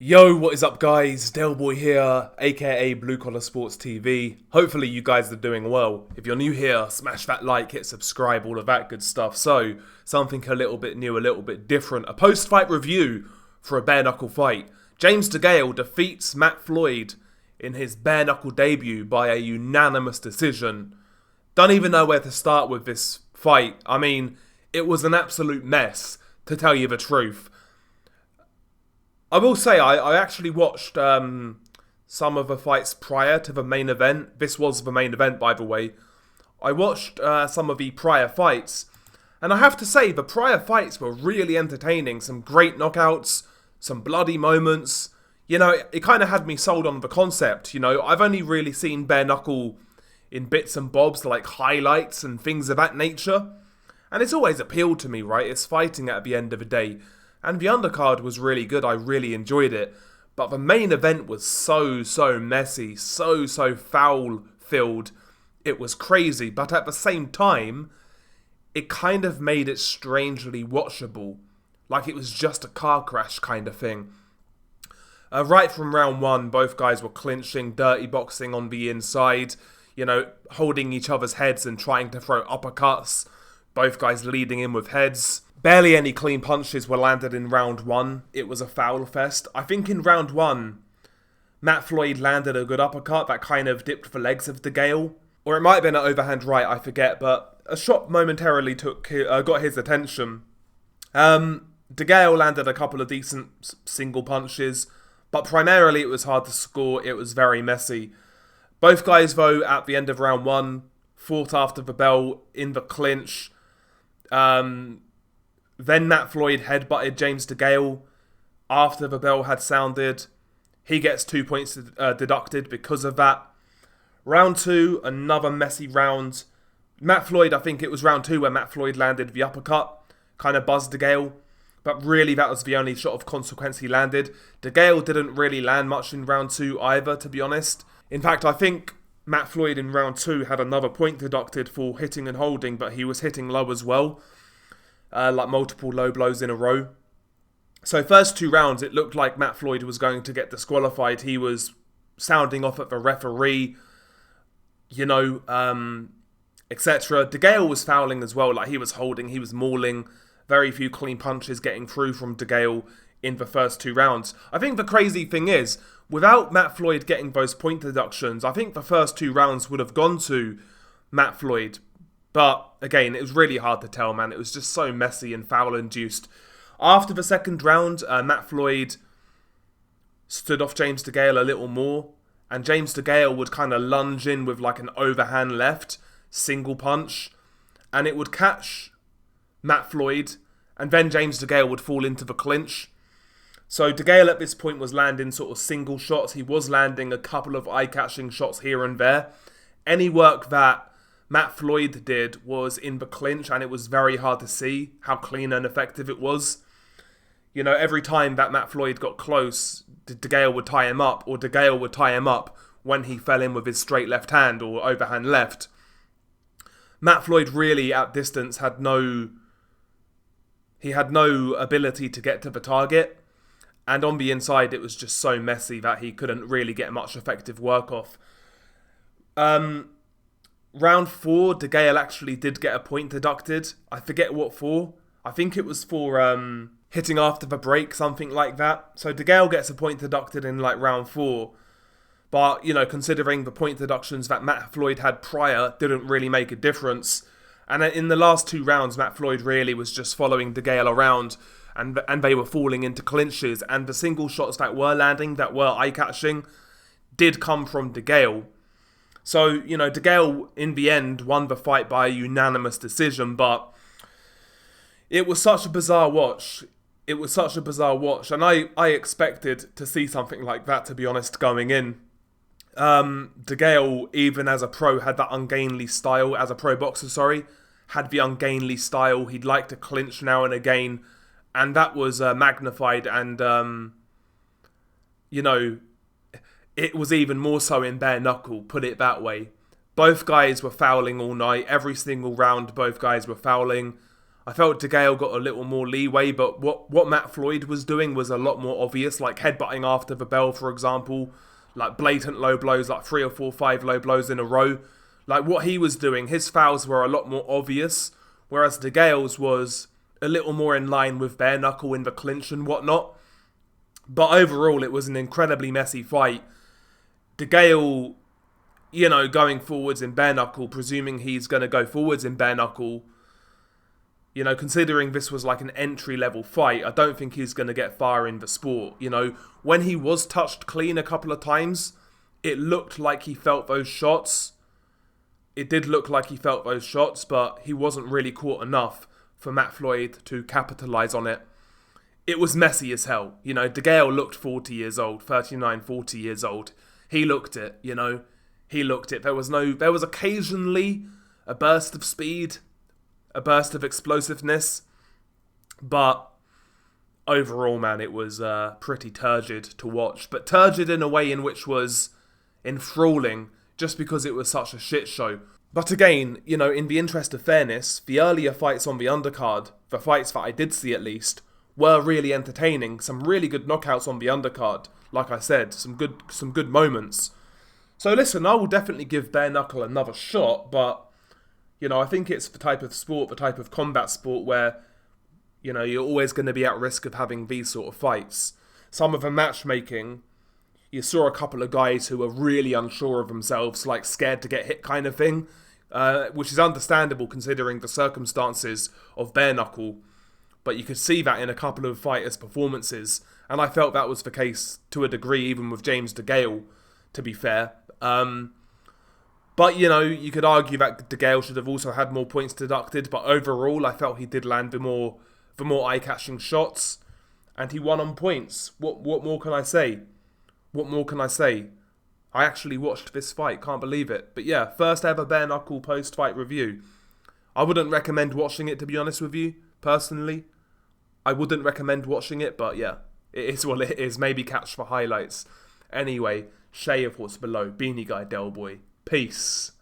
Yo, what is up guys? Delboy here, aka Blue Collar Sports TV. Hopefully you guys are doing well. If you're new here, smash that like, hit subscribe, all of that good stuff. So, something a little bit new, a little bit different. A post-fight review for a bare-knuckle fight. James Degale defeats Matt Floyd in his bare-knuckle debut by a unanimous decision. Don't even know where to start with this fight. I mean, it was an absolute mess, to tell you the truth. I will say, I actually watched some of the fights prior to the main event. This was the main event, by the way. I watched some of the prior fights, and I have to say, the prior fights were really entertaining. Some great knockouts, some bloody moments. You know, it kind of had me sold on the concept. You know, I've only really seen bare knuckle in bits and bobs, like highlights and things of that nature. And it's always appealed to me, right? It's fighting at the end of the day. And the undercard was really good, I really enjoyed it. But the main event was so messy, so foul-filled. It was crazy, but at the same time, it kind of made it strangely watchable. Like it was just a car crash kind of thing. Right from round one, both guys were clinching, dirty boxing on the inside. You know, holding each other's heads and trying to throw uppercuts. Both guys leading in with heads. Barely any clean punches were landed in round one. It was a foul fest. I think in round one, Matt Floyd landed a good uppercut that kind of dipped the legs of Degale. Or it might have been an overhand right, I forget, but a shot momentarily got his attention. Degale landed a couple of decent single punches, but primarily it was hard to score. It was very messy. Both guys, though, at the end of round one, fought after the bell in the clinch. Then Matt Floyd headbutted James Degale after the bell had sounded. He gets 2 points deducted because of that. Round two, another messy round. Matt Floyd, I think it was round two where Matt Floyd landed the uppercut, kind of buzzed Degale. But really, that was the only shot of consequence he landed. Degale didn't really land much in round two either, to be honest. In fact, I think Matt Floyd in round two had another point deducted for hitting and holding, but he was hitting low as well. Like multiple low blows in a row. So first two rounds, it looked like Matt Floyd was going to get disqualified. He was sounding off at the referee, you know, etc. Degale was fouling as well. Like he was holding, he was mauling. Very few clean punches getting through from Degale in the first two rounds. I think the crazy thing is, without Matt Floyd getting those point deductions, I think the first two rounds would have gone to Matt Floyd. But, again, it was really hard to tell, man. It was just so messy and foul-induced. After the second round, Matt Floyd stood off James Degale a little more. And James Degale would kind of lunge in with like an overhand left, single punch. And it would catch Matt Floyd. And then James Degale would fall into the clinch. So Degale at this point was landing sort of single shots. He was landing a couple of eye-catching shots here and there. Any work that Matt Floyd did was in the clinch, and it was very hard to see how clean and effective it was. You know, every time that Matt Floyd got close, Degale would tie him up, or Degale would tie him up when he fell in with his straight left hand or overhand left. Matt Floyd really, at distance, had no ability to get to the target, and on the inside, it was just so messy that he couldn't really get much effective work off. Round four, Degale actually did get a point deducted. I forget what for. I think it was for hitting after the break, something like that. So Degale gets a point deducted in like round four. But, you know, considering the point deductions that Matt Floyd had prior didn't really make a difference. And in the last two rounds, Matt Floyd really was just following Degale around, and they were falling into clinches. And the single shots that were landing, that were eye-catching, did come from Degale. So, you know, Degale, in the end, won the fight by a unanimous decision, but it was such a bizarre watch. And I expected to see something like that, to be honest, going in. Degale, even as a pro, had that ungainly style, as a pro boxer, had the ungainly style. He'd like to clinch now and again, and that was magnified, and, you know, it was even more so in bare knuckle, put it that way. Both guys were fouling all night. Every single round, both guys were fouling. I felt Degale got a little more leeway, but what Matt Floyd was doing was a lot more obvious, like headbutting after the bell, for example, like blatant low blows, like 3 or 4, 5 low blows in a row. Like what he was doing, his fouls were a lot more obvious, whereas Degale's was a little more in line with Bareknuckle in the clinch and whatnot. But overall, it was an incredibly messy fight. Degale, going forwards in Bareknuckle, presuming he's going to go forwards in Bareknuckle, considering this was like an entry-level fight, I don't think he's going to get far in the sport. When he was touched clean a couple of times, it looked like he felt those shots. It did look like he felt those shots, but he wasn't really caught enough for Matt Floyd to capitalise on it. It was messy as hell. Degale looked 40 years old, 39, 40 years old. He looked it, He looked it. There was occasionally a burst of speed, a burst of explosiveness, but overall, man, it was pretty turgid to watch. But turgid in a way in which was enthralling, just because it was such a shit show. But again, in the interest of fairness, the earlier fights on the undercard, the fights that I did see at least, were really entertaining. Some really good knockouts on the undercard. Like I said, some good moments. So listen, I will definitely give Bareknuckle another shot, but I think it's the type of sport, the type of combat sport where, you're always going to be at risk of having these sort of fights. Some of the matchmaking, you saw a couple of guys who were really unsure of themselves, like scared to get hit kind of thing, which is understandable considering the circumstances of Bareknuckle. But you could see that in a couple of fighters' performances, and I felt that was the case to a degree, even with James Degale, to be fair. But, you could argue that Degale should have also had more points deducted, but overall, I felt he did land the more eye-catching shots, and he won on points. What more can I say? What more can I say? I actually watched this fight, can't believe it. But yeah, first ever Bareknuckle post-fight review. I wouldn't recommend watching it, to be honest with you, personally. I wouldn't recommend watching it, but yeah, it is what it is. Maybe catch the highlights. Anyway, Shay of what's below. Beanie Guy Del Boy. Peace.